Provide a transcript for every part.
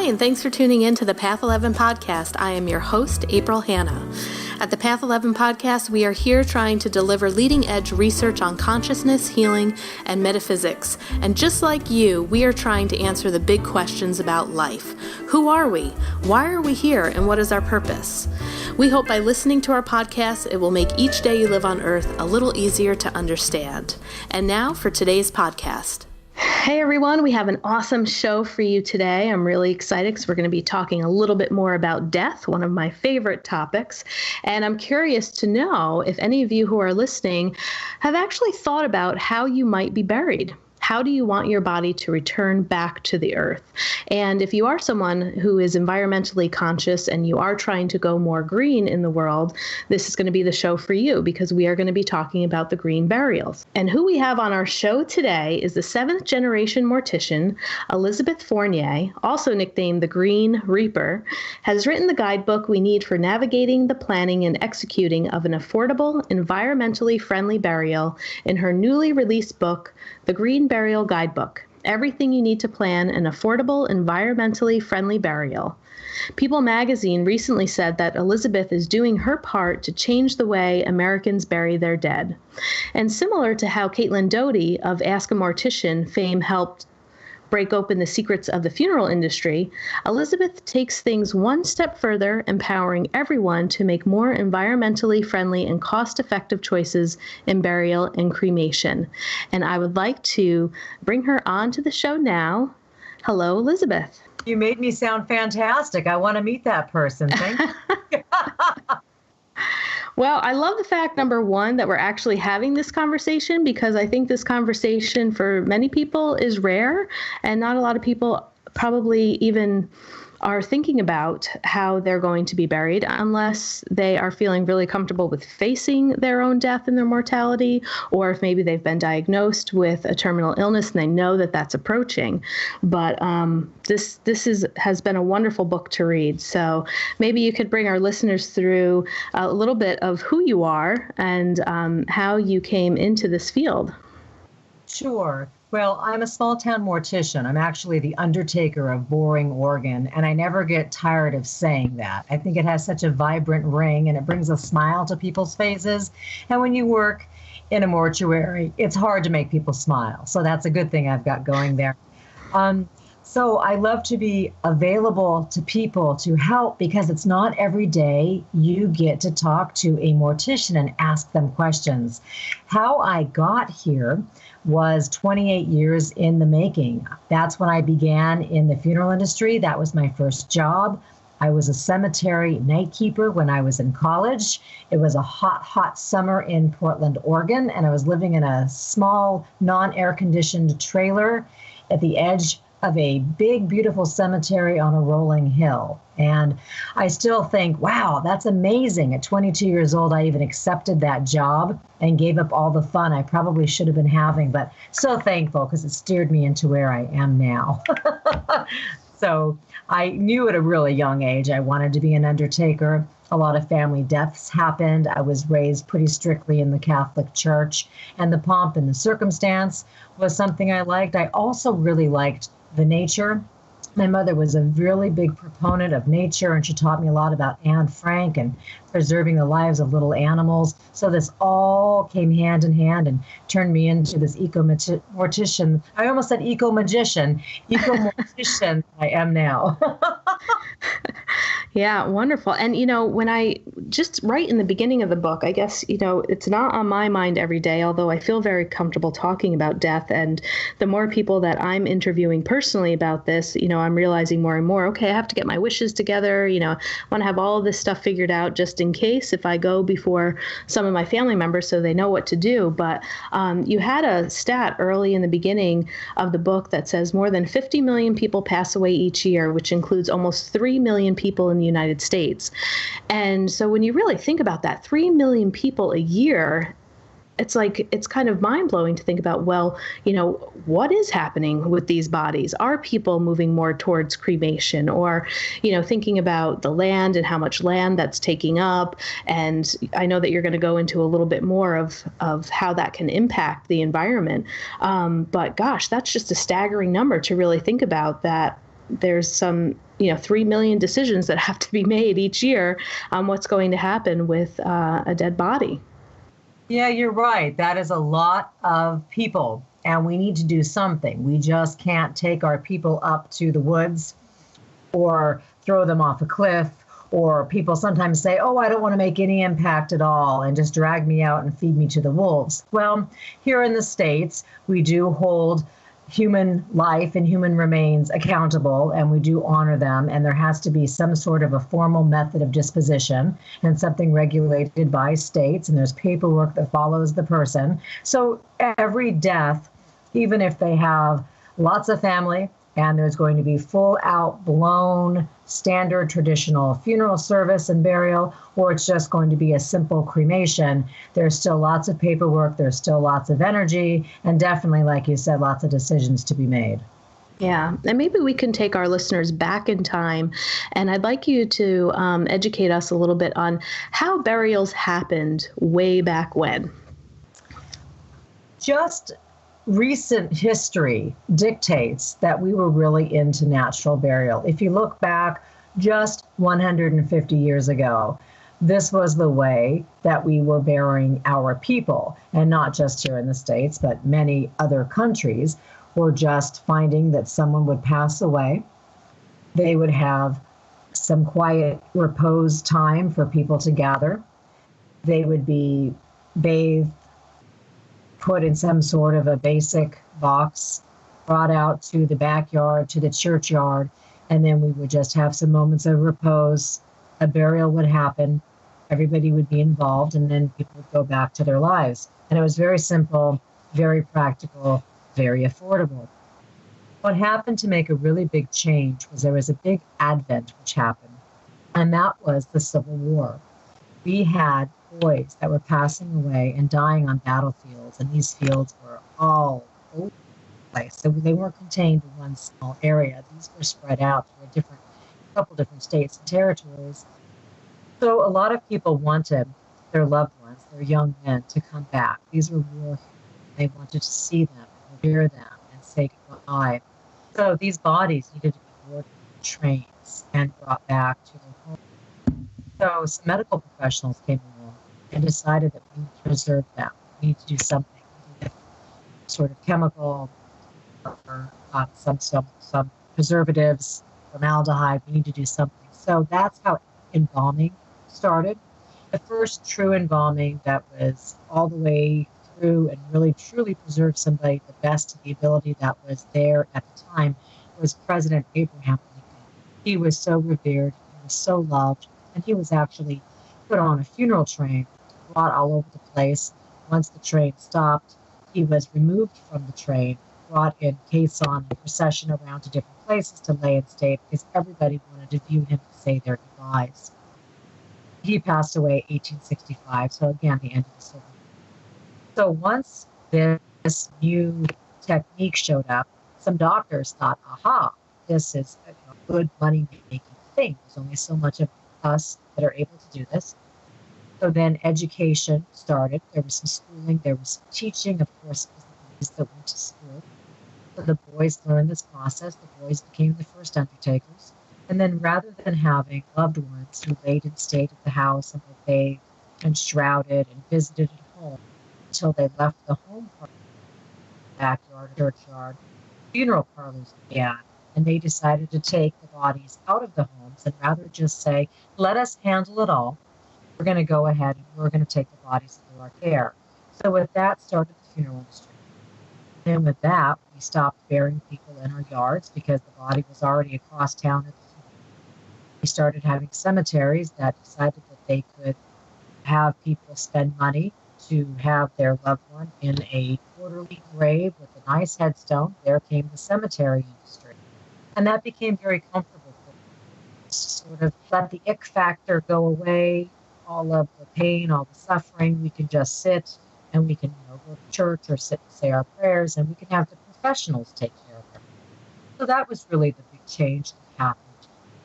Hi, and thanks for tuning in to the Path 11 podcast. I am your host, April Hanna. At the Path 11 podcast, we are here trying to deliver leading-edge research on consciousness, healing, and metaphysics. And just like you, we are trying to answer the big questions about life. Who are we? Why are we here? And what is our purpose? We hope by listening to our podcast, it will make each day you live on Earth a little easier to understand. And now for today's podcast. Hey everyone, we have an awesome show for you today. I'm really excited because we're going to be talking a little bit more about death, one of my favorite topics. And I'm curious to know if any of you who are listening have actually thought about how you might be buried. How do you want your body to return back to the earth? And if you are someone who is environmentally conscious and you are trying to go more green in the world, this is going to be the show for you because we are going to be talking about the green burials. And who we have on our show today is the 7th generation mortician, Elizabeth Fournier, also nicknamed the Green Reaper, has written the guidebook we need for navigating the planning and executing of an affordable, environmentally friendly burial in her newly released book, The Green Burial Guidebook, everything you need to plan an affordable, environmentally friendly burial. People magazine recently said that Elizabeth is doing her part to change the way Americans bury their dead. And similar to how Caitlin Doughty of Ask a Mortician fame helped break open the secrets of the funeral industry, Elizabeth takes things one step further, empowering everyone to make more environmentally friendly and cost-effective choices in burial and cremation. And I would like to bring her on to the show now. Hello, Elizabeth. You made me sound fantastic. I want to meet that person. Thank you. Well, I love the fact, number one, that we're actually having this conversation because I think this conversation for many people is rare and not a lot of people probably even are thinking about how they're going to be buried unless they are feeling really comfortable with facing their own death and their mortality, or if maybe they've been diagnosed with a terminal illness and they know that that's approaching. But this has been a wonderful book to read. So maybe you could bring our listeners through a little bit of who you are and how you came into this field. Sure. Well, I'm a small-town mortician. I'm actually the undertaker of Boring, Oregon, and I never get tired of saying that. I think it has such a vibrant ring, and it brings a smile to people's faces. And when you work in a mortuary, it's hard to make people smile. So that's a good thing I've got going there. So I love to be available to people to help because it's not every day you get to talk to a mortician and ask them questions. How I got here was 28 years in the making. That's when I began in the funeral industry. That was my first job. I was a cemetery night keeper when I was in college. It was a hot, hot summer in Portland, Oregon, and I was living in a small, non-air conditioned trailer at the edge of a big, beautiful cemetery on a rolling hill. And I still think, wow, that's amazing. At 22 years old, I even accepted that job and gave up all the fun I probably should have been having, but so thankful because it steered me into where I am now. So I knew at a really young age I wanted to be an undertaker. A lot of family deaths happened. I was raised pretty strictly in the Catholic Church, and the pomp and the circumstance was something I liked. I also really liked the nature. My mother was a really big proponent of nature, and she taught me a lot about Anne Frank and preserving the lives of little animals. So this all came hand in hand and turned me into this eco-mortician. I almost said eco-magician. Eco-mortician I am now. Yeah, wonderful. And, when I just right in the beginning of the book, I guess, it's not on my mind every day, although I feel very comfortable talking about death. And the more people that I'm interviewing personally about this, I'm realizing more and more, okay, I have to get my wishes together. I want to have all of this stuff figured out just in case if I go before some of my family members so they know what to do. But you had a stat early in the beginning of the book that says more than 50 million people pass away each year, which includes almost 3 million people in the United States. And so when you really think about that, 3 million people a year, it's kind of mind-blowing to think about, well, what is happening with these bodies? Are people moving more towards cremation or, thinking about the land and how much land that's taking up? And I know that you're going to go into a little bit more of how that can impact the environment. But gosh, that's just a staggering number to really think about that. there's some 3 million decisions that have to be made each year on what's going to happen with a dead body. Yeah, you're right. That is a lot of people, and we need to do something. We just can't take our people up to the woods or throw them off a cliff, or people sometimes say, oh, I don't want to make any impact at all, and just drag me out and feed me to the wolves. Well, here in the States, we do hold human life and human remains accountable, and we do honor them, and there has to be some sort of a formal method of disposition and something regulated by states, and there's paperwork that follows the person. So every death, even if they have lots of family and there's going to be full out blown standard traditional funeral service and burial, or it's just going to be a simple cremation, there's still lots of paperwork, there's still lots of energy, and definitely, like you said, lots of decisions to be made. Yeah, and maybe we can take our listeners back in time, and I'd like you to educate us a little bit on how burials happened way back when. Just recent history dictates that we were really into natural burial. If you look back just 150 years ago, this was the way that we were burying our people, and not just here in the States, but many other countries were just finding that someone would pass away. They would have some quiet repose time for people to gather. They would be bathed, put in some sort of a basic box, brought out to the backyard, to the churchyard, and then we would just have some moments of repose. A burial would happen, everybody would be involved, and then people would go back to their lives. And it was very simple, very practical, very affordable. What happened to make a really big change was there was a big advent which happened, and that was the Civil War. We had boys that were passing away and dying on battlefields, and these fields were all over the place. So they weren't contained in one small area. These were spread out through a couple different states and territories. So a lot of people wanted their loved ones, their young men, to come back. These were war heroes. They wanted to see them, revere them, and say goodbye. So these bodies needed to be boarded on trains and brought back to their homes. So some medical professionals came along and decided that we need to preserve them. We need to do something with sort of chemical or some preservatives, formaldehyde. We need to do something. So that's how embalming started. The first true embalming that was all the way through and really truly preserved somebody the best to the ability that was there at the time was President Abraham Lincoln. He was so revered, he was so loved, and he was actually put on a funeral train, brought all over the place. Once the train stopped, he was removed from the train, brought in caisson and procession around to different places to lay in state because everybody wanted to view him and say their goodbyes. He passed away 1865, so again, the end of the Civil War. So once this new technique showed up, some doctors thought, aha, this is a good money-making thing. There's only so much of us that are able to do this. So then education started. There was some schooling, there was some teaching. Of course, it was the boys that went to school. So the boys learned this process. The boys became the first undertakers. And then rather than having loved ones who laid in state at the house and were bathed and shrouded and visited at home until they left the home part, backyard, churchyard, funeral parlors began. And they decided to take the bodies out of the homes and rather just say, let us handle it all. We're going to go ahead and we're going to take the bodies into our care. So with that started the funeral industry. And with that, we stopped burying people in our yards because the body was already across town at the funeral. We started having cemeteries that decided that they could have people spend money to have their loved one in a orderly grave with a nice headstone. There came the cemetery industry. And that became very comfortable for us to sort of let the ick factor go away, all of the pain, all the suffering. We can just sit and we can go to church or sit and say our prayers, and we can have the professionals take care of it. So that was really the big change that happened.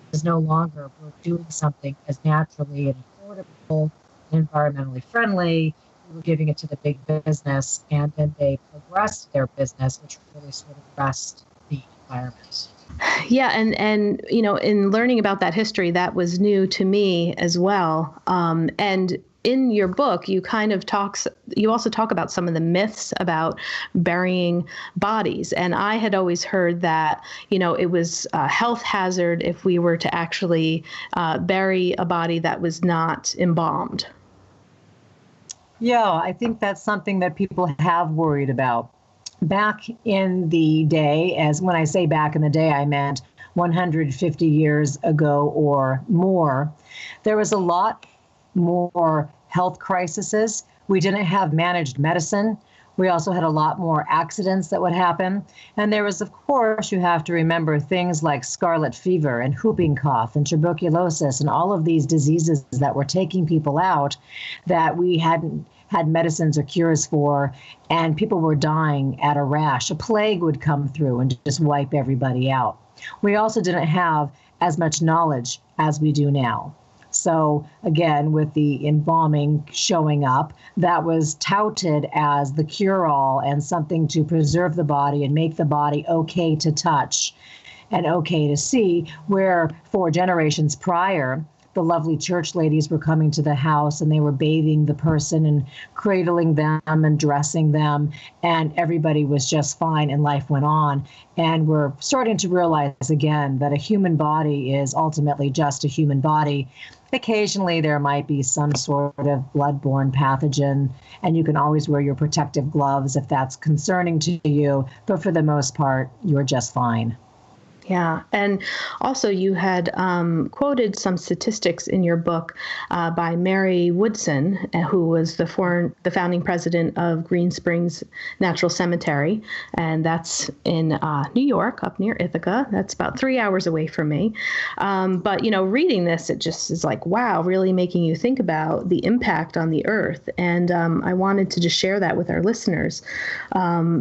Because no longer we're doing something as naturally and affordable and environmentally friendly. We were giving it to the big business, and then they progressed their business, which really sort of pressed the environment. Yeah, and in learning about that history, that was new to me as well. And in your book, you also talk about some of the myths about burying bodies. And I had always heard that, it was a health hazard if we were to actually bury a body that was not embalmed. Yeah, I think that's something that people have worried about. Back in the day, as when I say back in the day, I meant 150 years ago or more, there was a lot more health crises. We didn't have managed medicine. We also had a lot more accidents that would happen. And there was, of course, you have to remember things like scarlet fever and whooping cough and tuberculosis and all of these diseases that were taking people out that we hadn't had medicines or cures for, and people were dying at a rash. A plague would come through and just wipe everybody out. We also didn't have as much knowledge as we do now. So again, with the embalming showing up, that was touted as the cure-all and something to preserve the body and make the body okay to touch and okay to see, where 4 generations prior, the lovely church ladies were coming to the house and they were bathing the person and cradling them and dressing them, and everybody was just fine and life went on. And we're starting to realize again that a human body is ultimately just a human body. Occasionally there might be some sort of bloodborne pathogen, and you can always wear your protective gloves if that's concerning to you, but for the most part, you're just fine. Yeah. And also you had quoted some statistics in your book by Mary Woodson, who was the founding president of Green Springs Natural Cemetery. And that's in New York, up near Ithaca. That's about 3 hours away from me. But, reading this, it just is like, wow, really making you think about the impact on the earth. And I wanted to just share that with our listeners.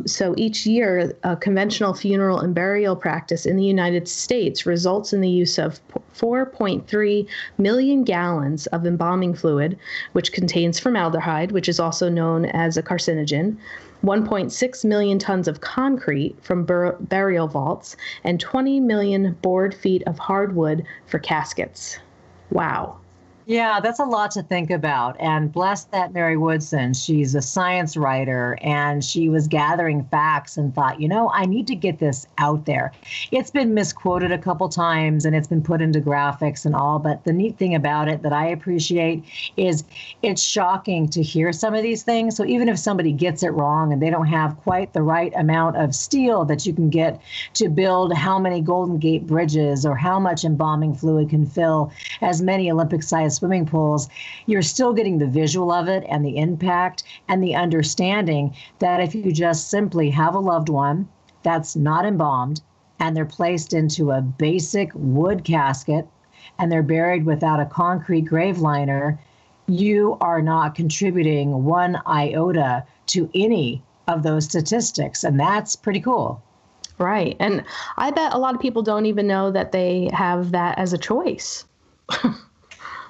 So each year, a conventional funeral and burial practice in the United States results in the use of 4.3 million gallons of embalming fluid, which contains formaldehyde, which is also known as a carcinogen, 1.6 million tons of concrete from burial vaults, and 20 million board feet of hardwood for caskets. Wow. Yeah, that's a lot to think about. And bless that Mary Woodson. She's a science writer, and she was gathering facts and thought, I need to get this out there. It's been misquoted a couple times and it's been put into graphics and all. But the neat thing about it that I appreciate is it's shocking to hear some of these things. So even if somebody gets it wrong and they don't have quite the right amount of steel that you can get to build how many Golden Gate bridges or how much embalming fluid can fill as many Olympic-sized swimming pools, you're still getting the visual of it and the impact and the understanding that if you just simply have a loved one that's not embalmed and they're placed into a basic wood casket and they're buried without a concrete grave liner, you are not contributing one iota to any of those statistics. And that's pretty cool. Right. And I bet a lot of people don't even know that they have that as a choice.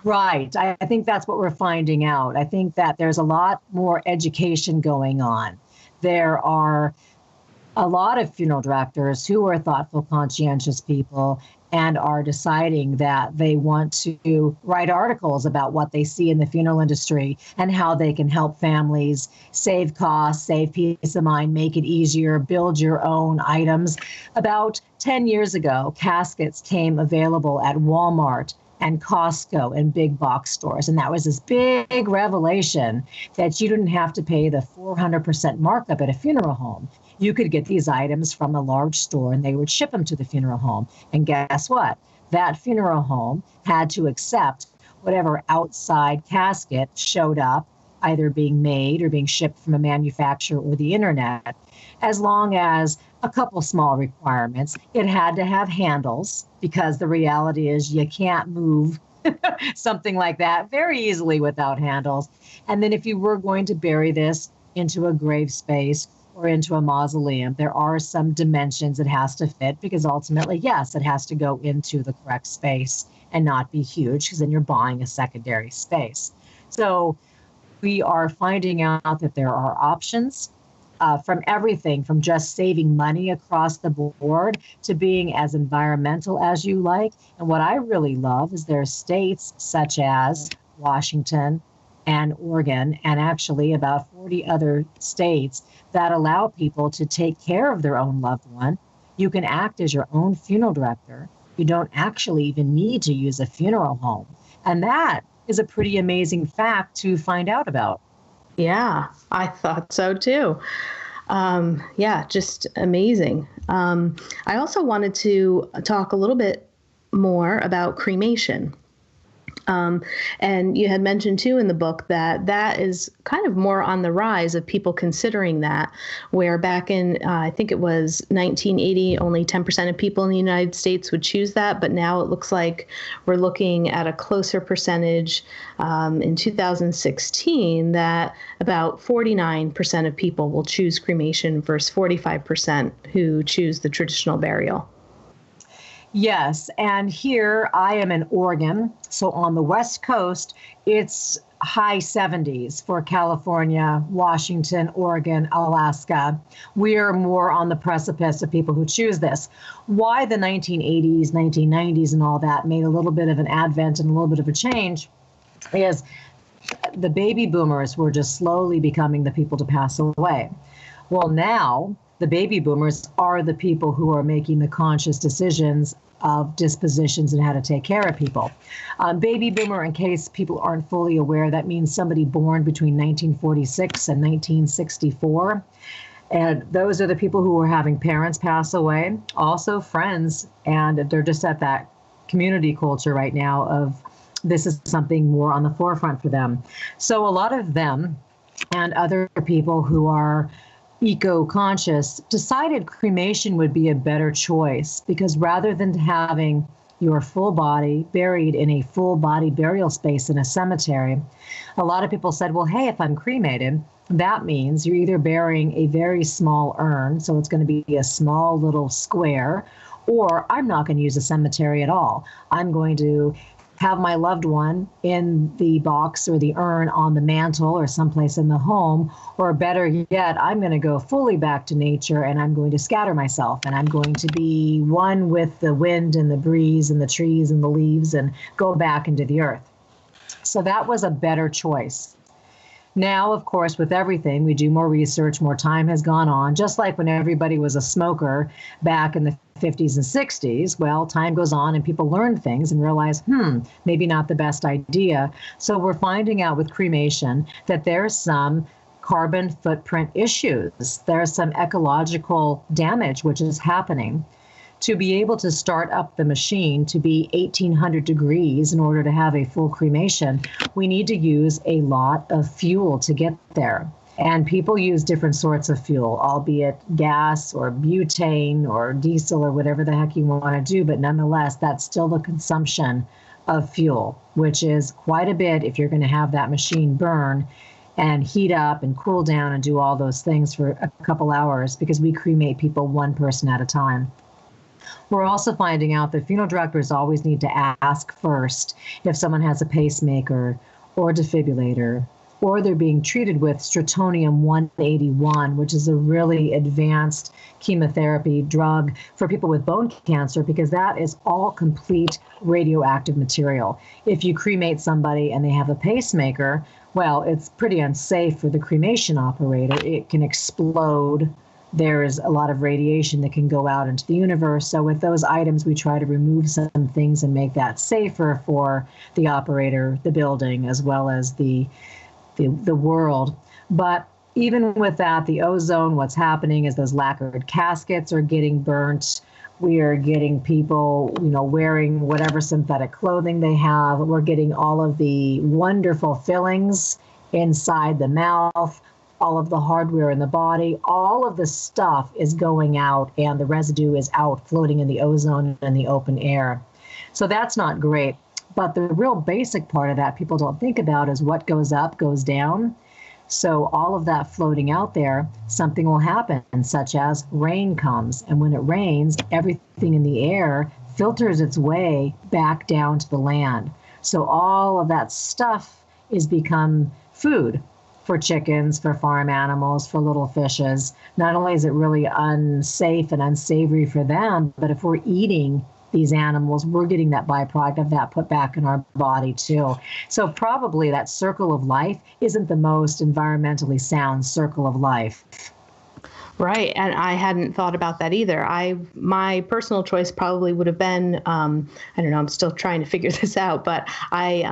Right. I think that's what we're finding out. I think that there's a lot more education going on. There are a lot of funeral directors who are thoughtful, conscientious people and are deciding that they want to write articles about what they see in the funeral industry and how they can help families save costs, save peace of mind, make it easier, build your own items. About 10 years ago, caskets came available at Walmart and Costco and big box stores. And that was this big revelation that you didn't have to pay the 400% markup at a funeral home. You could get these items from a large store and they would ship them to the funeral home. And guess what? That funeral home had to accept whatever outside casket showed up, either being made or being shipped from a manufacturer or the internet, as long as a couple small requirements. It had to have handles, because the reality is you can't move something like that very easily without handles. And then if you were going to bury this into a grave space or into a mausoleum, there are some dimensions it has to fit, because ultimately, yes, it has to go into the correct space and not be huge, because then you're buying a secondary space. So we are finding out that there are options. from everything from just saving money across the board to being as environmental as you like. And what I really love is there are states such as Washington and Oregon, and actually about 40 other states that allow people to take care of their own loved one. You can act as your own funeral director. You don't actually even need to use a funeral home. And that is a pretty amazing fact to find out about. Yeah, I thought so too. Yeah, just amazing. I also wanted to talk a little bit more about cremation. And you had mentioned too in the book that that is kind of more on the rise of people considering that, where back in, I think it was 1980, only 10% of people in the United States would choose that. But now it looks like we're looking at a closer percentage in 2016 that about 49% of people will choose cremation versus 45% who choose the traditional burial. Yes, and here I am in Oregon. So on the West Coast, it's high 70s for California, Washington, Oregon, Alaska. We're more on the precipice of people who choose this. Why the 1980s, 1990s, and all that made a little bit of an advent and a little bit of a change is the baby boomers were just slowly becoming the people to pass away. Well, now the baby boomers are the people who are making the conscious decisions of dispositions and how to take care of people. Baby boomer, in case people aren't fully aware, that means somebody born between 1946 and 1964. And those are the people who are having parents pass away, also friends, and they're just at that community culture right now of this is something more on the forefront for them. So a lot of them and other people who are eco-conscious decided cremation would be a better choice, because rather than having your full body buried in a full body burial space in a cemetery, a lot of people said, well, hey, if I'm cremated, that means you're either burying a very small urn, so it's going to be a small little square, or I'm not going to use a cemetery at all. I'm going to have my loved one in the box or the urn on the mantle or someplace in the home, or better yet, I'm going to go fully back to nature and I'm going to scatter myself and I'm going to be one with the wind and the breeze and the trees and the leaves and go back into the earth. So that was a better choice. Now, of course, with everything, we do more research, more time has gone on, just like when everybody was a smoker back in the 50s and 60s. Well, time goes on and people learn things and realize, maybe not the best idea. So we're finding out with cremation that there's some carbon footprint issues. There's some ecological damage which is happening. To be able to start up the machine to be 1800 degrees in order to have a full cremation, we need to use a lot of fuel to get there. And people use different sorts of fuel, albeit gas or butane or diesel or whatever the heck you want to do. But nonetheless, that's still the consumption of fuel, which is quite a bit if you're going to have that machine burn and heat up and cool down and do all those things for a couple hours, because we cremate people one person at a time. We're also finding out that funeral directors always need to ask first if someone has a pacemaker or defibrillator, or they're being treated with stratonium-181, which is a really advanced chemotherapy drug for people with bone cancer, because that is all complete radioactive material. If you cremate somebody and they have a pacemaker, well, it's pretty unsafe for the cremation operator. It can explode. There's a lot of radiation that can go out into the universe. So with those items, we try to remove some things and make that safer for the operator, the building, as well as the world. But even with that, the ozone, what's happening is those lacquered caskets are getting burnt. We are getting people, wearing whatever synthetic clothing they have. We're getting all of the wonderful fillings inside the mouth, all of the hardware in the body. All of the stuff is going out, and the residue is out, floating in the ozone and the open air. So that's not great. But the real basic part of that people don't think about is what goes up goes down. So all of that floating out there, something will happen, such as rain comes. And when it rains, everything in the air filters its way back down to the land. So all of that stuff is become food for chickens, for farm animals, for little fishes. Not only is it really unsafe and unsavory for them, but if we're eating these animals, we're getting that byproduct of that put back in our body too. So probably that circle of life isn't the most environmentally sound circle of life. Right. And I hadn't thought about that either. My personal choice probably would have been, I don't know, I'm still trying to figure this out, but I,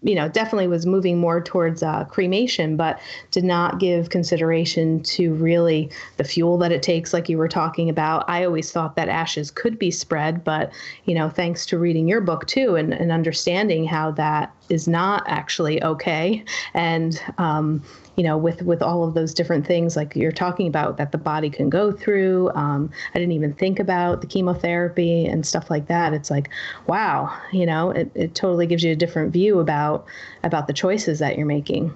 definitely was moving more towards cremation, but did not give consideration to really the fuel that it takes, like you were talking about. I always thought that ashes could be spread, but, thanks to reading your book too, and understanding how that is not actually okay. And, with all of those different things like you're talking about that the body can go through. I didn't even think about the chemotherapy and stuff like that. It's like, wow, it totally gives you a different view about the choices that you're making.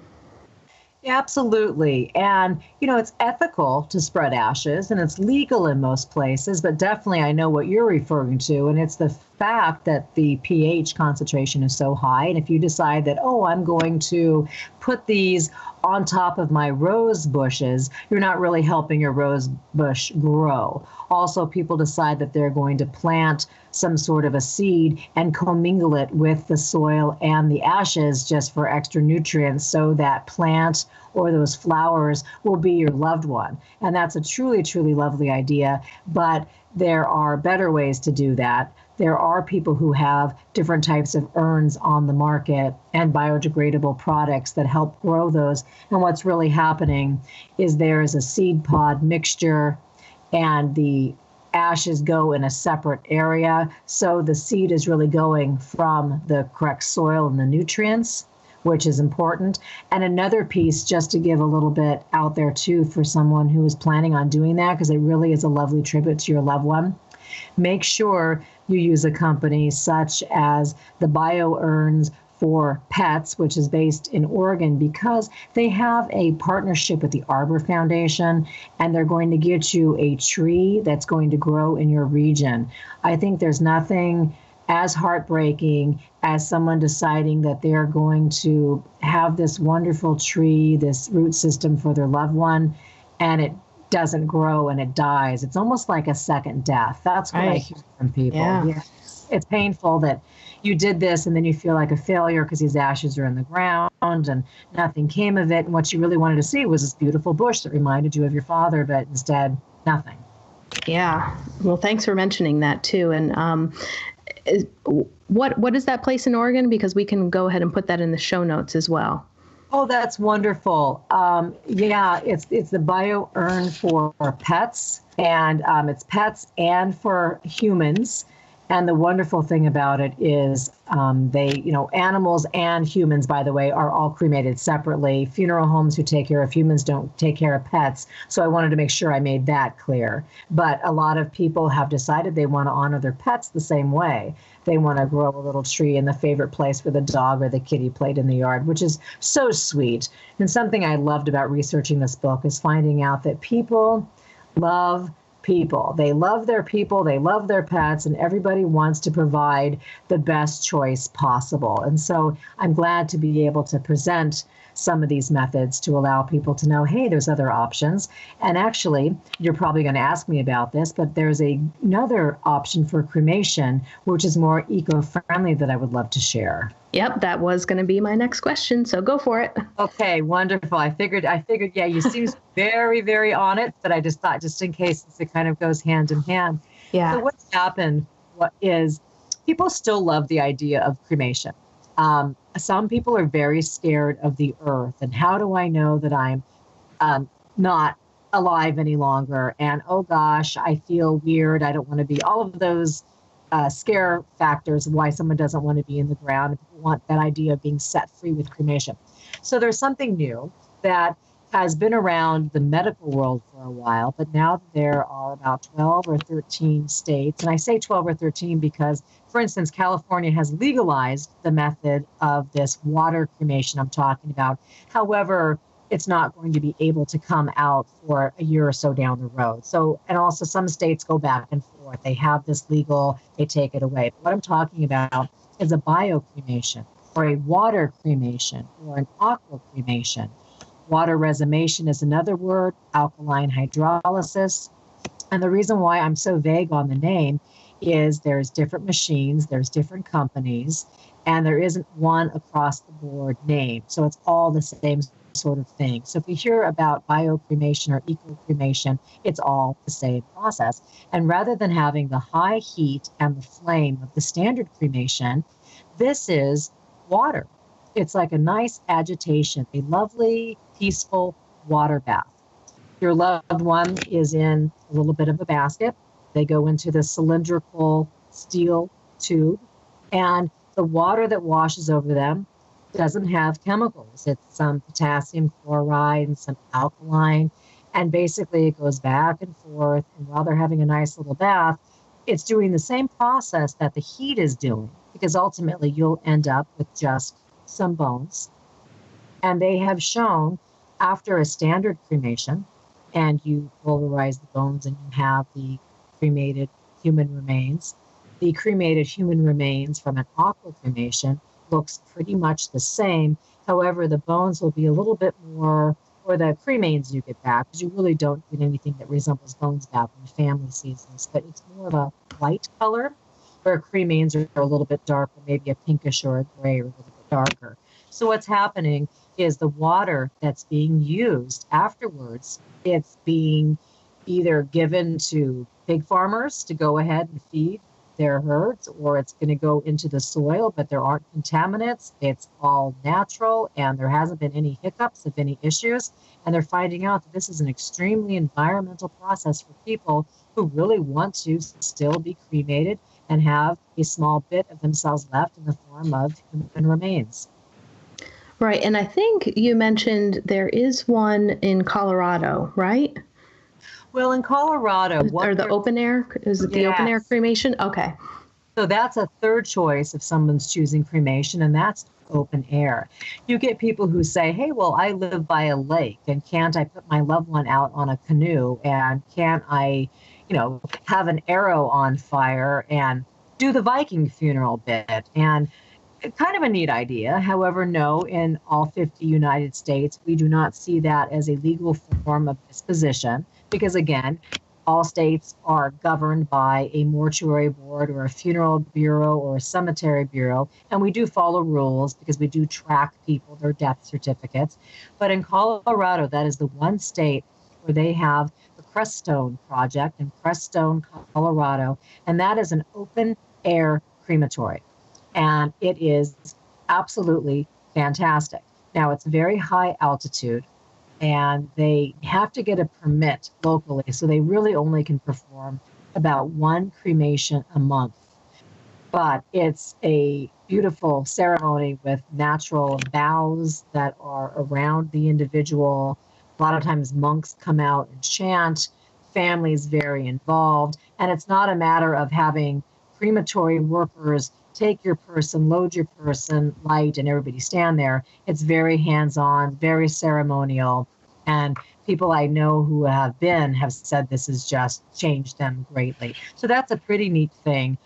Absolutely. And, it's ethical to spread ashes and it's legal in most places, but definitely I know what you're referring to. And it's the fact that the pH concentration is so high. And if you decide that, I'm going to put these on top of my rose bushes, you're not really helping your rose bush grow. Also, people decide that they're going to plant some sort of a seed and commingle it with the soil and the ashes just for extra nutrients so that plant or those flowers will be your loved one. And that's a truly, truly lovely idea. But there are better ways to do that. There are people who have different types of urns on the market and biodegradable products that help grow those. And what's really happening is there is a seed pod mixture and the ashes go in a separate area. So the seed is really going from the correct soil and the nutrients, which is important. And another piece, just to give a little bit out there too for someone who is planning on doing that, because it really is a lovely tribute to your loved one. Make sure you use a company such as the Bio Urns for Pets, which is based in Oregon, because they have a partnership with the Arbor Foundation, and they're going to get you a tree that's going to grow in your region. I think there's nothing as heartbreaking as someone deciding that they're going to have this wonderful tree, this root system for their loved one, and it doesn't grow and it dies. It's almost like a second death. That's what I hear from people. Yeah. It's painful that you did this and then you feel like a failure because these ashes are in the ground and nothing came of it. And what you really wanted to see was this beautiful bush that reminded you of your father, but instead, nothing. Yeah. Well, thanks for mentioning that too. And what is that place in Oregon? Because we can go ahead and put that in the show notes as well. Oh, that's wonderful. It's the Bio Urn for Pets, and it's pets and for humans. And the wonderful thing about it is animals and humans, by the way, are all cremated separately. Funeral homes who take care of humans don't take care of pets. So I wanted to make sure I made that clear. But a lot of people have decided they want to honor their pets the same way. They want to grow a little tree in the favorite place where the dog or the kitty played in the yard, which is so sweet. And something I loved about researching this book is finding out that people love people. They love their people, they love their pets, and everybody wants to provide the best choice possible. And so I'm glad to be able to present some of these methods to allow people to know, hey, there's other options. And actually, you're probably going to ask me about this, but there's another option for cremation, which is more eco-friendly that I would love to share. Yep, that was going to be my next question, so go for it. Okay, wonderful. I figured, yeah, you seem very, very on it, but I just thought, just in case it kind of goes hand in hand. Yeah. So what's happened is people still love the idea of cremation. Some people are very scared of the earth, and how do I know that I'm not alive any longer? And oh gosh, I feel weird. I don't want to be. All of those scare factors of why someone doesn't want to be in the ground. And people want that idea of being set free with cremation. So there's something new that has been around the medical world for a while, but now there are about 12 or 13 states. And I say 12 or 13 because, for instance, California has legalized the method of this water cremation I'm talking about. However, it's not going to be able to come out for a year or so down the road. So, and also some states go back and forth. They have this legal, they take it away. But what I'm talking about is a bio cremation or a water cremation or an aqua cremation. Water resomation is another word, alkaline hydrolysis. And the reason why I'm so vague on the name is there's different machines, there's different companies, and there isn't one across the board name. So it's all the same sort of thing. So if you hear about biocremation or eco-cremation, it's all the same process. And rather than having the high heat and the flame of the standard cremation, this is water. It's like a nice agitation, a lovely, peaceful water bath. Your loved one is in a little bit of a basket. They go into the cylindrical steel tube, and the water that washes over them doesn't have chemicals. It's some potassium chloride and some alkaline, and basically it goes back and forth. And while they're having a nice little bath, it's doing the same process that the heat is doing, because ultimately you'll end up with just some bones. And they have shown after a standard cremation, and you pulverize the bones and you have the cremated human remains, the cremated human remains from an aqua cremation looks pretty much the same. However, the bones will be a little bit more, or the cremains you get back, because you really don't get anything that resembles bones back when the family sees this, but it's more of a white color, where cremains are a little bit darker, maybe a pinkish or a gray or a little bit darker. So what's happening is the water that's being used afterwards, it's being either given to pig farmers to go ahead and feed their herds, or it's going to go into the soil, but there aren't contaminants. It's all natural, and there hasn't been any hiccups of any issues. And they're finding out that this is an extremely environmental process for people who really want to still be cremated and have a small bit of themselves left in the form of human remains. Right. And I think you mentioned there is one in Colorado, right? Well, in Colorado, or the open air, is it the open air cremation? Okay. So that's a third choice if someone's choosing cremation, and that's open air. You get people who say, hey, well, I live by a lake, and can't I put my loved one out on a canoe, and can't I, have an arrow on fire and do the Viking funeral bit? And kind of a neat idea. However, no, in all 50 United States, we do not see that as a legal form of disposition, because again, all states are governed by a mortuary board or a funeral bureau or a cemetery bureau, and we do follow rules because we do track people, their death certificates. But in Colorado, that is the one state where they have the Crestone Project in Crestone, Colorado, and that is an open air crematory. And it is absolutely fantastic. Now, it's very high altitude, and they have to get a permit locally, so they really only can perform about one cremation a month. But it's a beautiful ceremony with natural boughs that are around the individual. A lot of times monks come out and chant, families very involved, and it's not a matter of having crematory workers take your person, load your person, light, and everybody stand there. It's very hands-on, very ceremonial. And people I know who have said this has just changed them greatly. So that's a pretty neat thing.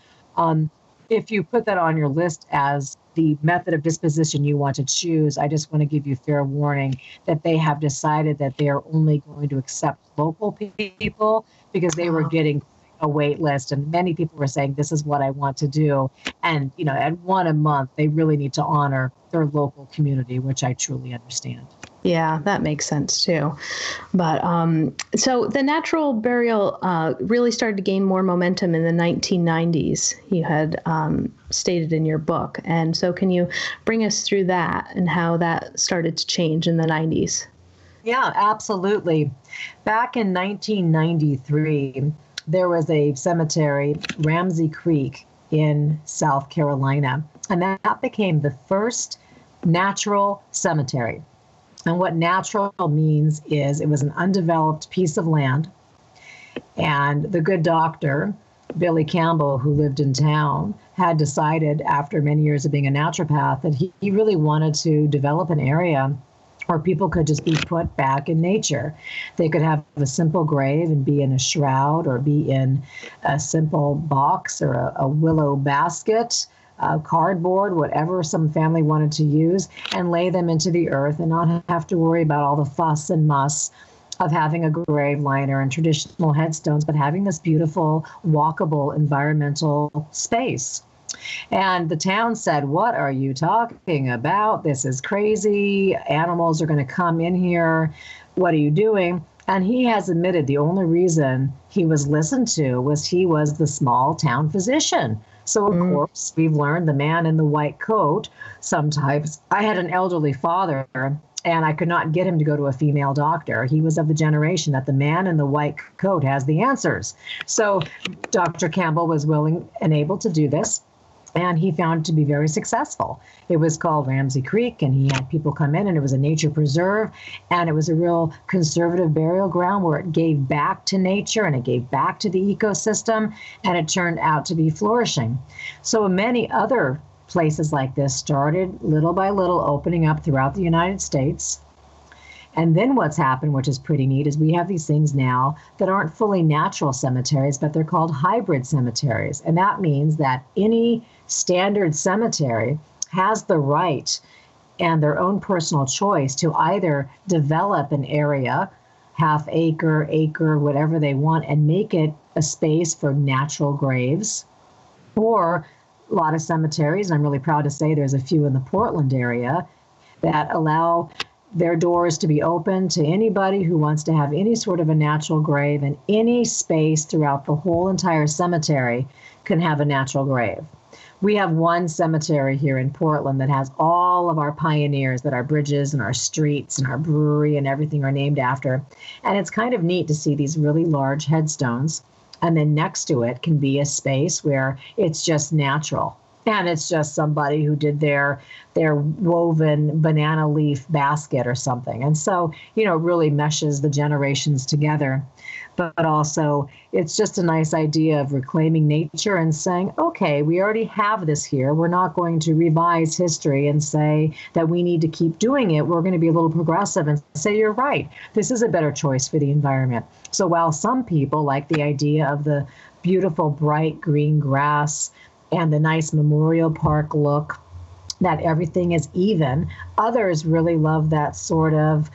If you put that on your list as the method of disposition you want to choose, I just want to give you fair warning that they have decided that they are only going to accept local people, because they were getting a wait list, and many people were saying, this is what I want to do. And, at one a month, they really need to honor their local community, which I truly understand. Yeah, that makes sense too. But so the natural burial really started to gain more momentum in the 1990s, you had stated in your book. And so can you bring us through that and how that started to change in the 90s? Yeah, absolutely. Back in 1993, there was a cemetery, Ramsey Creek, in South Carolina, and that became the first natural cemetery. And what natural means is it was an undeveloped piece of land, and the good doctor, Billy Campbell, who lived in town, had decided after many years of being a naturopath that he really wanted to develop an area where people could just be put back in nature. They could have a simple grave and be in a shroud, or be in a simple box or a willow basket. cardboard, whatever some family wanted to use, and lay them into the earth and not have to worry about all the fuss and muss of having a grave liner and traditional headstones, but having this beautiful, walkable, environmental space. And the town said, "What are you talking about? This is crazy. Animals are going to come in here. What are you doing?" And he has admitted the only reason he was listened to was he was the small town physician. So, of course, we've learned the man in the white coat. Sometimes I had an elderly father, and I could not get him to go to a female doctor. He was of the generation that the man in the white coat has the answers. So Dr. Campbell was willing and able to do this, and he found it to be very successful. It was called Ramsey Creek, and he had people come in, and it was a nature preserve, and it was a real conservative burial ground where it gave back to nature and it gave back to the ecosystem, and it turned out to be flourishing. So many other places like this started little by little opening up throughout the United States. And then what's happened, which is pretty neat, is we have these things now that aren't fully natural cemeteries, but they're called hybrid cemeteries. And that means that any standard cemetery has the right and their own personal choice to either develop an area, half acre, whatever they want, and make it a space for natural graves. Or a lot of cemeteries, and I'm really proud to say there's a few in the Portland area, that allow their doors to be open to anybody who wants to have any sort of a natural grave, and any space throughout the whole entire cemetery can have a natural grave. We have one cemetery here in Portland that has all of our pioneers that our bridges and our streets and our brewery and everything are named after. And it's kind of neat to see these really large headstones. And then next to it can be a space where it's just natural. And it's just somebody who did their woven banana leaf basket or something. And so, it really meshes the generations together. But also, it's just a nice idea of reclaiming nature and saying, okay, we already have this here. We're not going to revise history and say that we need to keep doing it. We're going to be a little progressive and say, you're right. This is a better choice for the environment. So while some people like the idea of the beautiful, bright green grass and the nice memorial park look, that everything is even, others really love that sort of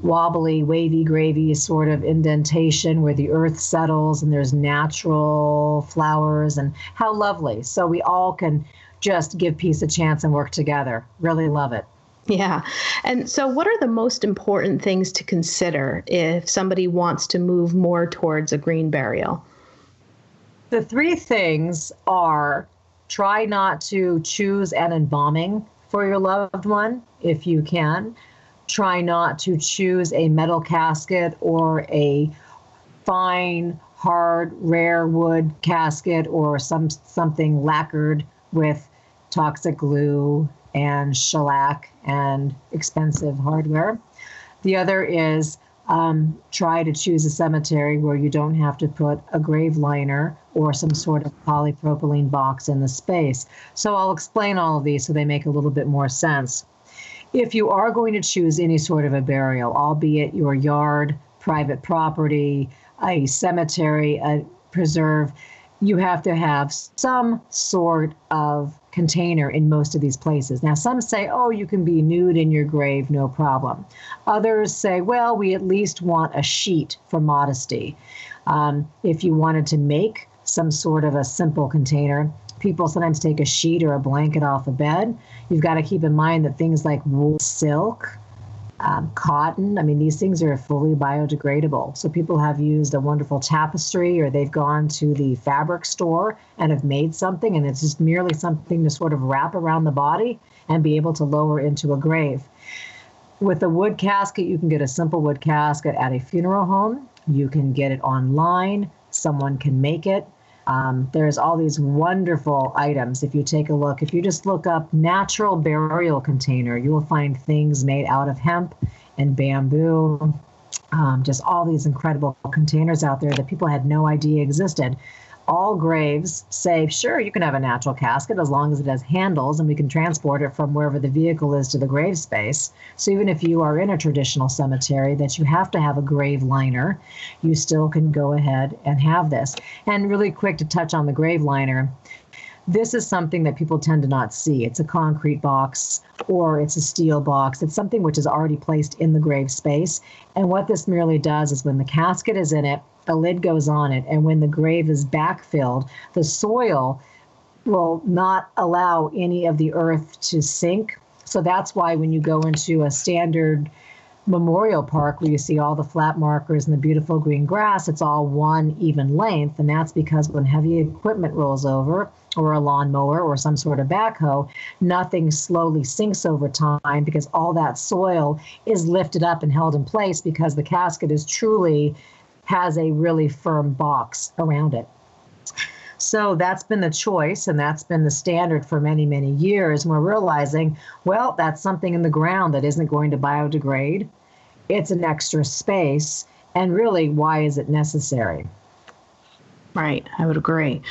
wobbly, wavy, gravy sort of indentation where the earth settles and there's natural flowers, and how lovely. So we all can just give peace a chance and work together. Really love it. Yeah. And so what are the most important things to consider if somebody wants to move more towards a green burial? The three things are: try not to choose an embalming for your loved one if you can. Try not to choose a metal casket or a fine, hard, rare wood casket or something lacquered with toxic glue and shellac and expensive hardware. The other is try to choose a cemetery where you don't have to put a grave liner or some sort of polypropylene box in the space. So I'll explain all of these so they make a little bit more sense. If you are going to choose any sort of a burial, albeit your yard, private property, a cemetery, a preserve, you have to have some sort of container in most of these places. Now, some say, oh, you can be nude in your grave, no problem. Others say, well, we at least want a sheet for modesty. If you wanted to make some sort of a simple container, people sometimes take a sheet or a blanket off a bed. You've got to keep in mind that things like wool, silk, cotton, these things are fully biodegradable. So people have used a wonderful tapestry, or they've gone to the fabric store and have made something, and it's just merely something to sort of wrap around the body and be able to lower into a grave. With a wood casket, you can get a simple wood casket at a funeral home. You can get it online. Someone can make it. There's all these wonderful items. If you take a look, if you just look up natural burial container, you will find things made out of hemp and bamboo, just all these incredible containers out there that people had no idea existed. All graves say, sure, you can have a natural casket as long as it has handles and we can transport it from wherever the vehicle is to the grave space. So even if you are in a traditional cemetery that you have to have a grave liner, you still can go ahead and have this. And really quick to touch on the grave liner, this is something that people tend to not see. It's a concrete box or it's a steel box. It's something which is already placed in the grave space. And what this merely does is when the casket is in it, a lid goes on it, and when the grave is backfilled, the soil will not allow any of the earth to sink. So that's why when you go into a standard memorial park where you see all the flat markers and the beautiful green grass, it's all one even length. And that's because when heavy equipment rolls over, or a lawnmower or some sort of backhoe, nothing slowly sinks over time because all that soil is lifted up and held in place because the casket is truly has a really firm box around it. So that's been the choice, and that's been the standard for many, many years. And we're realizing, well, that's something in the ground that isn't going to biodegrade. It's an extra space. And really, why is it necessary? Right, I would agree.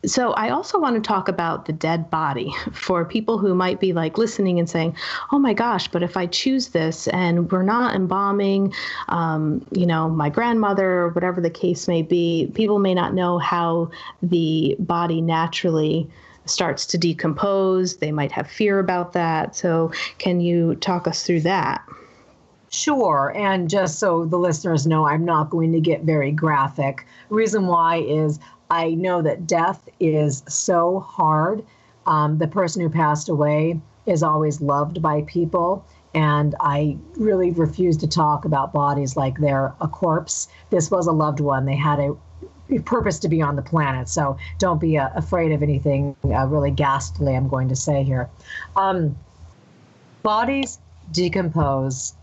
So I also want to talk about the dead body for people who might be like listening and saying, oh my gosh, but if I choose this and we're not embalming, my grandmother or whatever the case may be, people may not know how the body naturally starts to decompose. They might have fear about that. So can you talk us through that? Sure. And just so the listeners know, I'm not going to get very graphic. Reason why is I know that death is so hard. The person who passed away is always loved by people. And I really refuse to talk about bodies like they're a corpse. This was a loved one. They had a purpose to be on the planet. So don't be afraid of anything really ghastly I'm going to say here. Bodies decompose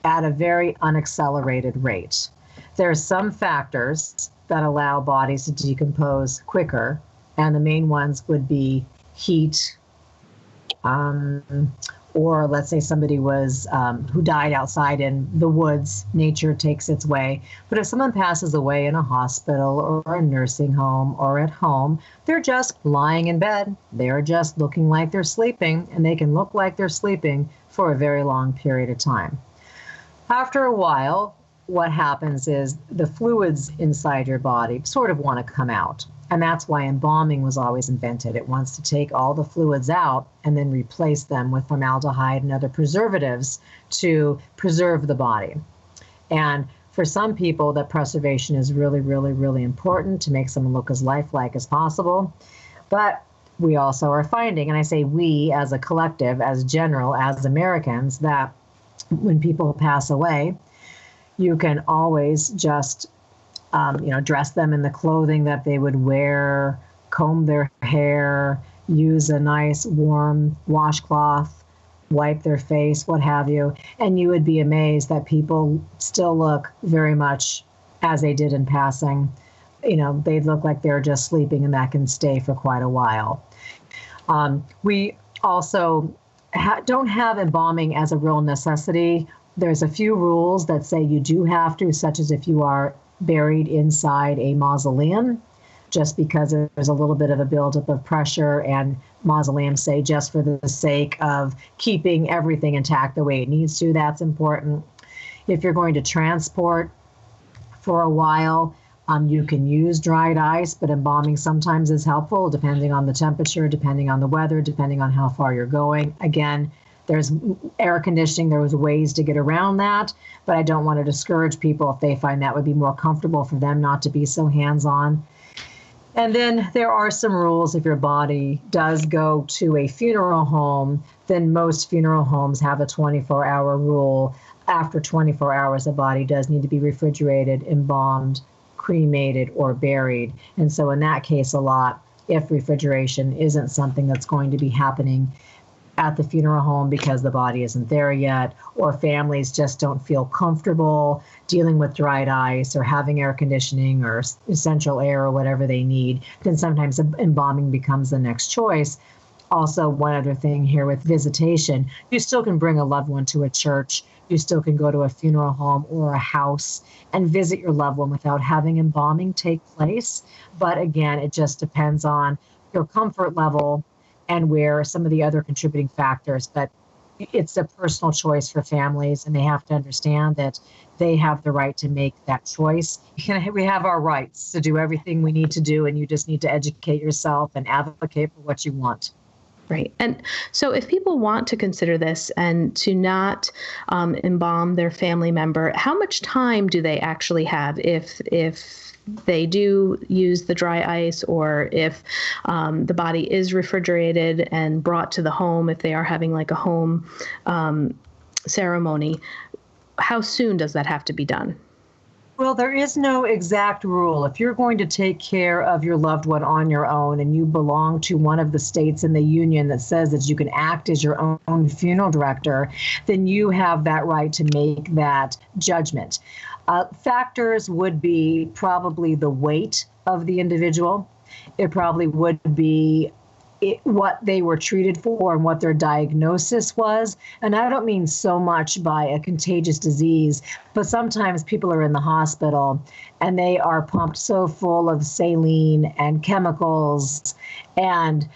at a very unaccelerated rate. There are some factors that allow bodies to decompose quicker, and the main ones would be heat, or let's say somebody was who died outside in the woods, nature takes its way. But if someone passes away in a hospital or a nursing home or at home, they're just lying in bed. They're just looking like they're sleeping, and they can look like they're sleeping for a very long period of time. After a while, what happens is the fluids inside your body sort of want to come out. And that's why embalming was always invented. It wants to take all the fluids out and then replace them with formaldehyde and other preservatives to preserve the body. And for some people, that preservation is really, really, really important to make someone look as lifelike as possible. But we also are finding, and I say we as a collective, as general, as Americans, that when people pass away, you can always just, dress them in the clothing that they would wear, comb their hair, use a nice warm washcloth, wipe their face, what have you. And you would be amazed that people still look very much as they did in passing. They look like they're just sleeping, and that can stay for quite a while. We also don't have embalming as a real necessity. There's a few rules that say you do have to, such as if you are buried inside a mausoleum, just because there's a little bit of a buildup of pressure, and mausoleums say just for the sake of keeping everything intact the way it needs to, that's important. If you're going to transport for a while, you can use dried ice, but embalming sometimes is helpful depending on the temperature, depending on the weather, depending on how far you're going. Again, there's air conditioning. There was ways to get around that, but I don't want to discourage people if they find that would be more comfortable for them not to be so hands-on. And then there are some rules. If your body does go to a funeral home, then most funeral homes have a 24-hour rule. After 24 hours, the body does need to be refrigerated, embalmed, cremated, or buried. And so in that case, a lot, if refrigeration isn't something that's going to be happening at the funeral home because the body isn't there yet, or families just don't feel comfortable dealing with dried ice or having air conditioning or essential air or whatever they need, then sometimes embalming becomes the next choice. Also, one other thing here with visitation, you still can bring a loved one to a church. You still can go to a funeral home or a house and visit your loved one without having embalming take place. But again, it just depends on your comfort level and where some of the other contributing factors. But it's a personal choice for families, and they have to understand that they have the right to make that choice. We have our rights to do everything we need to do, and you just need to educate yourself and advocate for what you want. Right. And so if people want to consider this and to not embalm their family member, how much time do they actually have if they do use the dry ice, or if the body is refrigerated and brought to the home, if they are having like a home ceremony? How soon does that have to be done? Well, there is no exact rule. If you're going to take care of your loved one on your own and you belong to one of the states in the union that says that you can act as your own funeral director, then you have that right to make that judgment. Factors would be probably the weight of the individual. It probably would be what they were treated for and what their diagnosis was. And I don't mean so much by a contagious disease, but sometimes people are in the hospital and they are pumped so full of saline and chemicals, and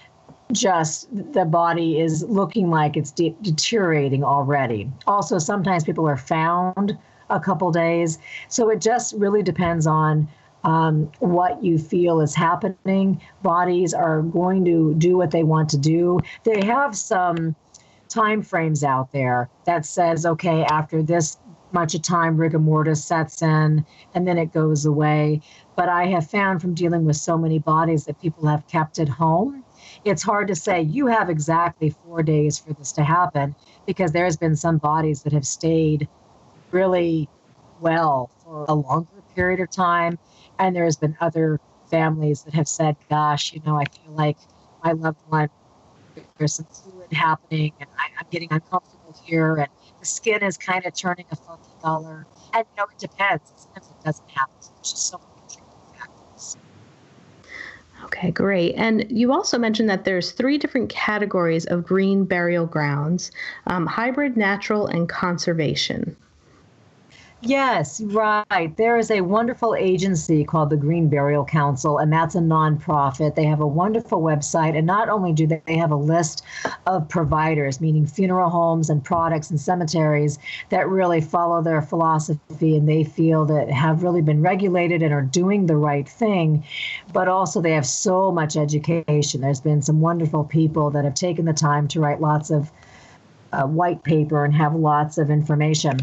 just the body is looking like it's deteriorating already. Also, sometimes people are found a couple days. So it just really depends on what you feel is happening. Bodies are going to do what they want to do. They have some time frames out there that says, okay, after this much of time, rigor mortis sets in, and then it goes away. But I have found from dealing with so many bodies that people have kept at home, it's hard to say you have exactly 4 days for this to happen, because there's been some bodies that have stayed really well for a longer period of time. And there's been other families that have said, gosh, I feel like my loved one, there's some fluid happening and I'm getting uncomfortable here, and the skin is kind of turning a funky color. And, it depends. Sometimes it doesn't happen. There's just so many contributing factors. Okay, great. And you also mentioned that there's 3 different categories of green burial grounds: hybrid, natural, and conservation. Yes, right. There is a wonderful agency called the Green Burial Council, and that's a nonprofit. They have a wonderful website, and not only do they have a list of providers, meaning funeral homes and products and cemeteries that really follow their philosophy and they feel that have really been regulated and are doing the right thing, but also they have so much education. There's been some wonderful people that have taken the time to write lots of white paper and have lots of information.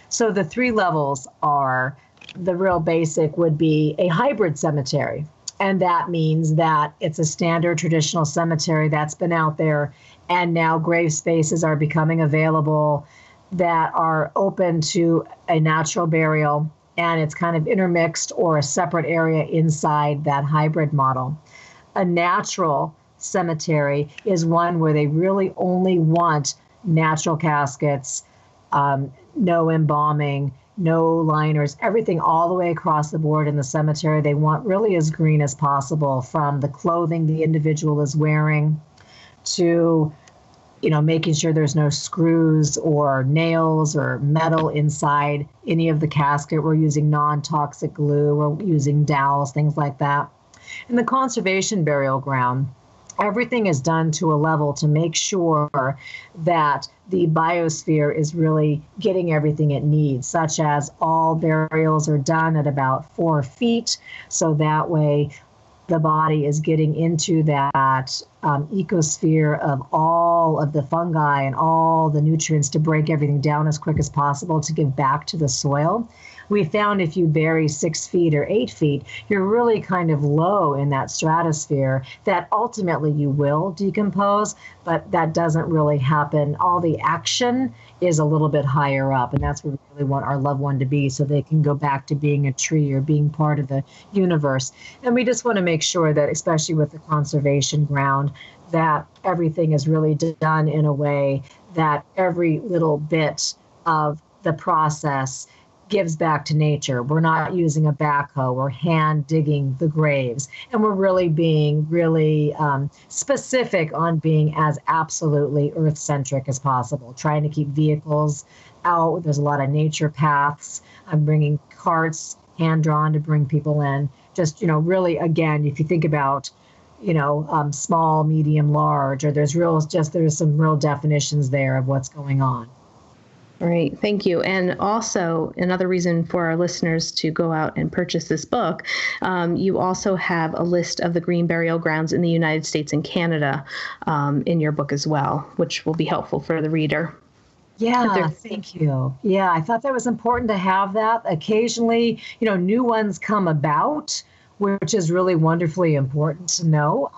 So the 3 levels are, the real basic would be a hybrid cemetery. And that means that it's a standard traditional cemetery that's been out there, and now grave spaces are becoming available that are open to a natural burial, and it's kind of intermixed or a separate area inside that hybrid model. A natural cemetery is one where they really only want natural caskets, no embalming, no liners, everything all the way across the board in the cemetery. They want really as green as possible, from the clothing the individual is wearing to, making sure there's no screws or nails or metal inside any of the casket. We're using non-toxic glue, we're using dowels, things like that. In the conservation burial ground, everything is done to a level to make sure that the biosphere is really getting everything it needs, such as all burials are done at about 4 feet. So that way the body is getting into that ecosphere of all of the fungi and all the nutrients to break everything down as quick as possible to give back to the soil. We found if you bury 6 feet or 8 feet, you're really kind of low in that stratosphere that ultimately you will decompose, but that doesn't really happen. All the action is a little bit higher up, and that's where we really want our loved one to be, so they can go back to being a tree or being part of the universe. And we just want to make sure that, especially with the conservation ground, that everything is really done in a way that every little bit of the process gives back to nature. We're not using a backhoe or hand digging the graves. And we're really being specific on being as absolutely earth-centric as possible, trying to keep vehicles out. There's a lot of nature paths. I'm bringing carts, hand-drawn, to bring people in. Just, really, again, if you think about, small, medium, large, or there's some real definitions there of what's going on. Right. Thank you. And also, another reason for our listeners to go out and purchase this book, you also have a list of the green burial grounds in the United States and Canada in your book as well, which will be helpful for the reader. Yeah, thank you. Yeah, I thought that was important to have that. Occasionally, new ones come about, which is really wonderfully important to know.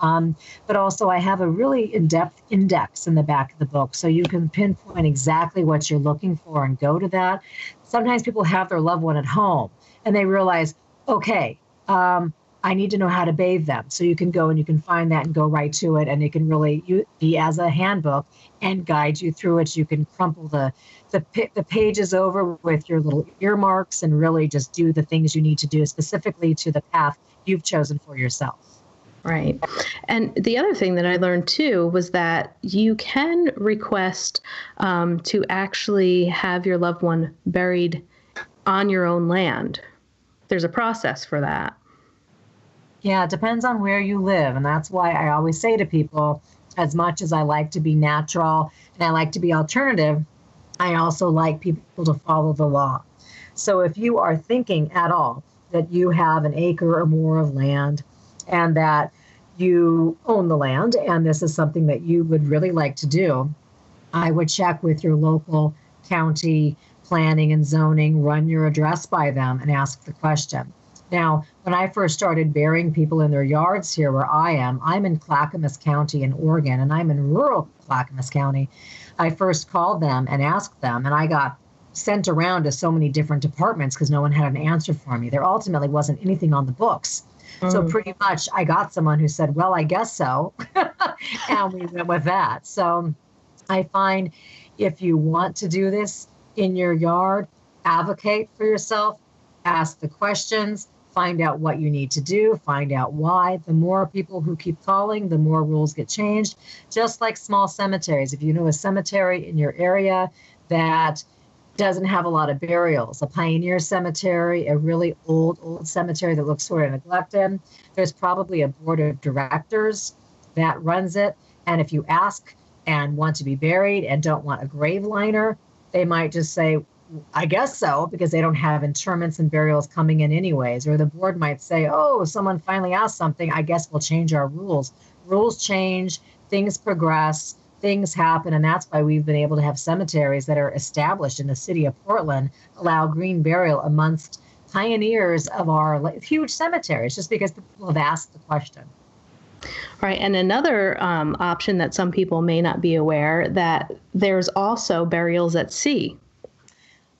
But also I have a really in-depth index in the back of the book, so you can pinpoint exactly what you're looking for and go to that. Sometimes people have their loved one at home and they realize, okay, I need to know how to bathe them. So you can go and you can find that and go right to it. And it can really be as a handbook and guide you through it. You can crumple the pages over with your little earmarks and really just do the things you need to do specifically to the path you've chosen for yourself. Right. And the other thing that I learned too was that you can request to actually have your loved one buried on your own land. There's a process for that. Yeah, it depends on where you live. And that's why I always say to people, as much as I like to be natural and I like to be alternative, I also like people to follow the law. So if you are thinking at all that you have an acre or more of land and that you own the land and this is something that you would really like to do, I would check with your local county planning and zoning, run your address by them and ask the question. Now, when I first started burying people in their yards here where I'm in Clackamas County in Oregon, and I'm in rural Clackamas County. I first called them and asked them, and I got sent around to so many different departments because no one had an answer for me. There ultimately wasn't anything on the books. So pretty much I got someone who said, well, I guess so. And we went with that. So I find if you want to do this in your yard, advocate for yourself, ask the questions, find out what you need to do, find out why. The more people who keep calling, the more rules get changed. Just like small cemeteries. If you know a cemetery in your area that doesn't have a lot of burials, a pioneer cemetery, a really old cemetery that looks sort of neglected, there's probably a board of directors that runs it. And if you ask and want to be buried and don't want a grave liner, they might just say, I guess so, because they don't have interments and burials coming in anyways. Or the board might say, oh, someone finally asked something. I guess we'll change our rules. Rules change, things progress, things happen. And that's why we've been able to have cemeteries that are established in the city of Portland, allow green burial amongst pioneers of our huge cemeteries, just because people have asked the question. Right. And another option that some people may not be aware, that there's also burials at sea.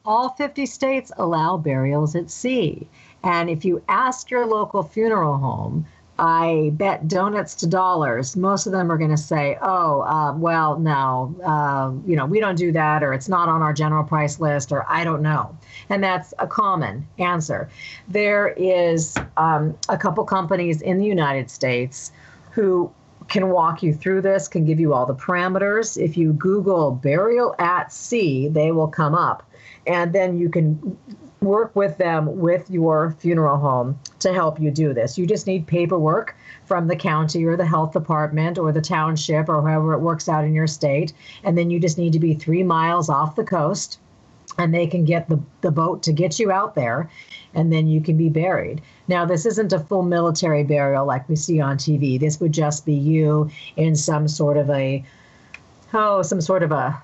All 50 states allow burials at sea. And if you ask your local funeral home, I bet donuts to dollars, most of them are going to say, well, no, we don't do that, or it's not on our general price list, or I don't know. And that's a common answer. There is a couple companies in the United States who can walk you through this, can give you all the parameters. If you Google burial at sea, they will come up. And then you can work with them with your funeral home to help you do this. You just need paperwork from the county or the health department or the township or however it works out in your state. And then you just need to be 3 miles off the coast, and they can get the boat to get you out there, and then you can be buried. Now, this isn't a full military burial like we see on TV. This would just be you in some sort of a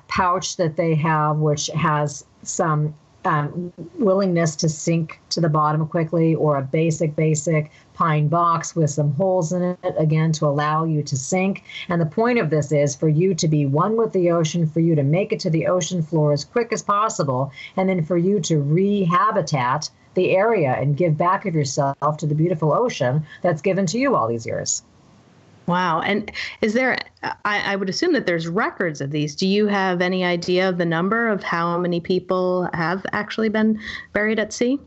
pouch that they have, which has some willingness to sink to the bottom quickly, or a basic pine box with some holes in it, again, to allow you to sink. And the point of this is for you to be one with the ocean, for you to make it to the ocean floor as quick as possible, and then for you to rehabitat the area and give back of yourself to the beautiful ocean that's given to you all these years. Wow. And is there, I would assume that there's records of these. Do you have any idea of the number of how many people have actually been buried at sea?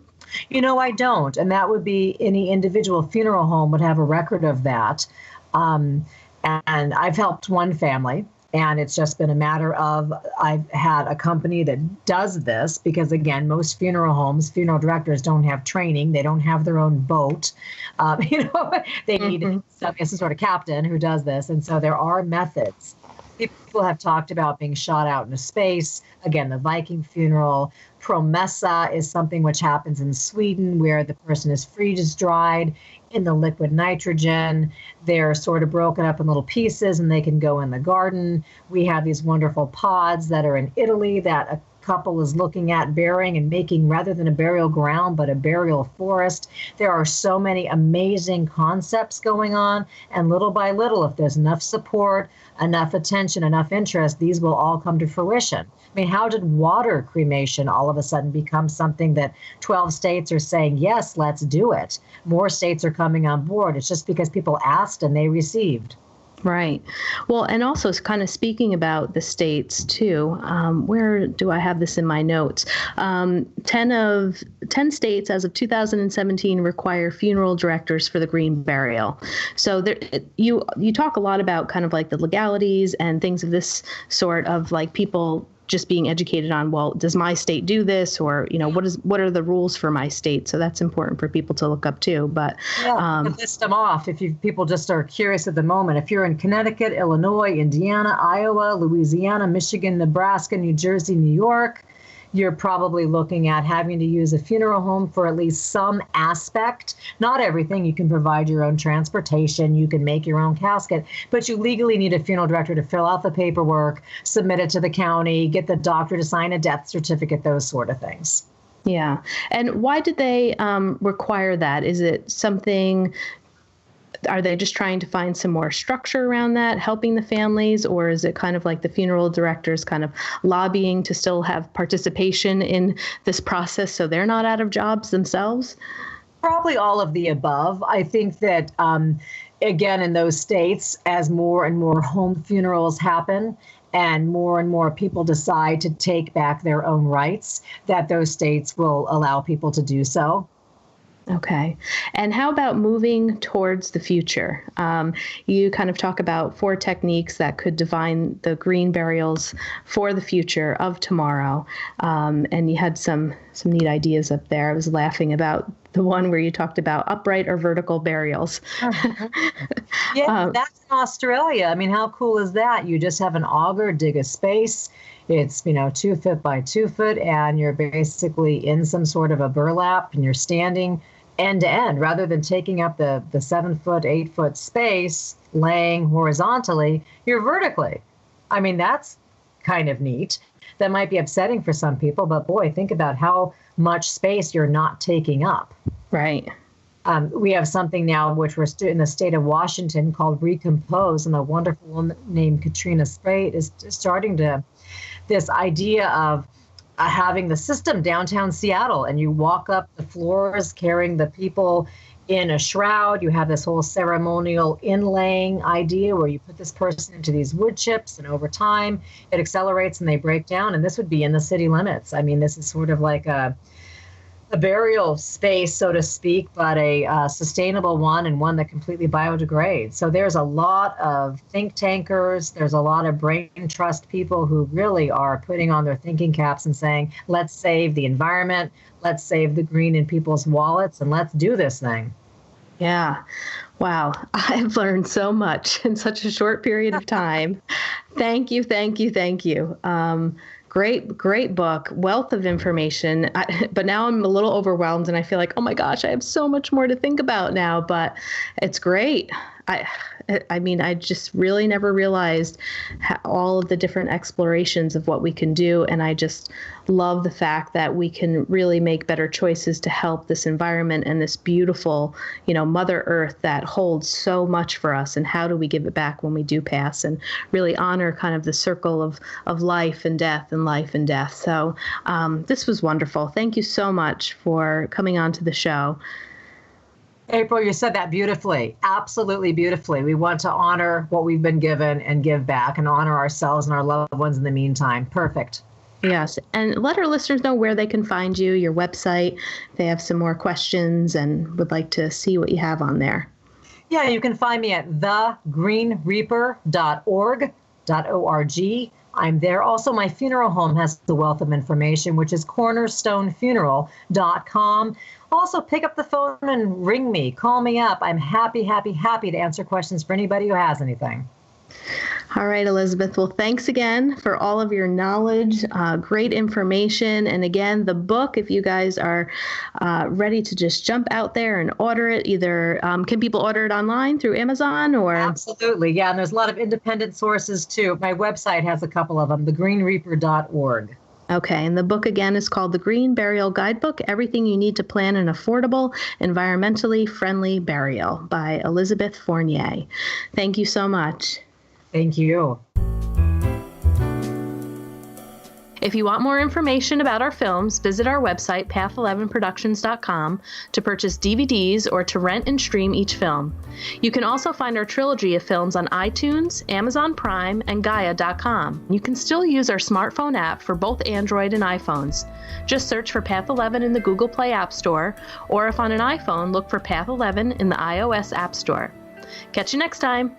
I don't. And that would be any individual funeral home would have a record of that. And I've helped one family, And it's just been a matter of, I've had a company that does this because, again, most funeral homes, funeral directors don't have training. They don't have their own boat. They need some sort of captain who does this. And so there are methods. People have talked about being shot out into space. Again, the Viking funeral. Promessa is something which happens in Sweden where the person is freeze-dried in the liquid nitrogen. They're sort of broken up in little pieces and they can go in the garden. We have these wonderful pods that are in Italy that a couple is looking at burying and making, rather than a burial ground, but a burial forest. There are so many amazing concepts going on. And little by little, if there's enough support, enough attention, enough interest, these will all come to fruition. I mean, how did water cremation all of a sudden become something that 12 states are saying, yes, let's do it? More states are coming on board. It's just because people asked and they received. Right. Well, and also kind of speaking about the states too, where do I have this in my notes? 10 states as of 2017 require funeral directors for the green burial. So there, you talk a lot about kind of like the legalities and things of this sort of like people just being educated on, well, does my state do this? Or, what are the rules for my state? So that's important for people to look up too. But list them off if people just are curious at the moment. If you're in Connecticut, Illinois, Indiana, Iowa, Louisiana, Michigan, Nebraska, New Jersey, New York, you're probably looking at having to use a funeral home for at least some aspect. Not everything. You can provide your own transportation. You can make your own casket. But you legally need a funeral director to fill out the paperwork, submit it to the county, get the doctor to sign a death certificate, those sort of things. Yeah. And why did they require that? Is it something... Are they just trying to find some more structure around that, helping the families, or is it kind of like the funeral directors kind of lobbying to still have participation in this process so they're not out of jobs themselves? Probably all of the above. I think that, again, in those states, as more and more home funerals happen, and more people decide to take back their own rights, that those states will allow people to do so. Okay. And how about moving towards the future? You kind of talk about 4 techniques that could define the green burials for the future of tomorrow. And you had some neat ideas up there. I was laughing about the one where you talked about upright or vertical burials. Yeah, that's in Australia. I mean, how cool is that? You just have an auger, dig a space. It's, 2 foot by 2 foot, and you're basically in some sort of a burlap, and you're standing end to end rather than taking up the 7 foot, 8 foot space, laying horizontally, you're vertically. I mean, that's kind of neat. That might be upsetting for some people, but boy, think about how much space you're not taking up. Right. We have something now which we're in the state of Washington called Decompose, and a wonderful woman named Katrina Spate is starting to this idea of having the system downtown Seattle, and you walk up the floors carrying the people in a shroud. You have this whole ceremonial inlaying idea where you put this person into these wood chips, and over time it accelerates and they break down. And this would be in the city limits. I mean, this is sort of like a burial space, so to speak, but a sustainable one, and one that completely biodegrades. So there's a lot of think tankers. There's a lot of brain trust people who really are putting on their thinking caps and saying, let's save the environment, let's save the green in people's wallets, and let's do this thing. Yeah. Wow. I've learned so much in such a short period of time. Thank you. Thank you. Thank you. Great book, wealth of information. But now I'm a little overwhelmed and I feel like, oh my gosh, I have so much more to think about now, but it's great. I mean, I just really never realized all of the different explorations of what we can do. And I just love the fact that we can really make better choices to help this environment and this beautiful, Mother Earth that holds so much for us. And how do we give it back when we do pass, and really honor kind of the circle of life and death and life and death. So this was wonderful. Thank you so much for coming on to the show. April, you said that beautifully, absolutely beautifully. We want to honor what we've been given and give back, and honor ourselves and our loved ones in the meantime. Perfect. Yes. And let our listeners know where they can find you, your website, if they have some more questions and would like to see what you have on there. Yeah, you can find me at thegreenreaper.org. cornerstonefuneral.org. I'm there. Also, my funeral home has the wealth of information, which is cornerstonefuneral.com. Also, pick up the phone and ring me. Call me up. I'm happy to answer questions for anybody who has anything. All right, Elizabeth. Well, thanks again for all of your knowledge, great information. And again, the book, if you guys are ready to just jump out there and order it, either can people order it online through Amazon or? Absolutely. Yeah. And there's a lot of independent sources too. My website has a couple of them, thegreenreaper.org. Okay, and the book again is called The Green Burial Guidebook, Everything You Need to Plan an Affordable, Environmentally Friendly Burial by Elizabeth Fournier. Thank you so much. Thank you. If you want more information about our films, visit our website, path11productions.com, to purchase DVDs or to rent and stream each film. You can also find our trilogy of films on iTunes, Amazon Prime, and Gaia.com. You can still use our smartphone app for both Android and iPhones. Just search for Path 11 in the Google Play App Store, or if on an iPhone, look for Path 11 in the iOS App Store. Catch you next time.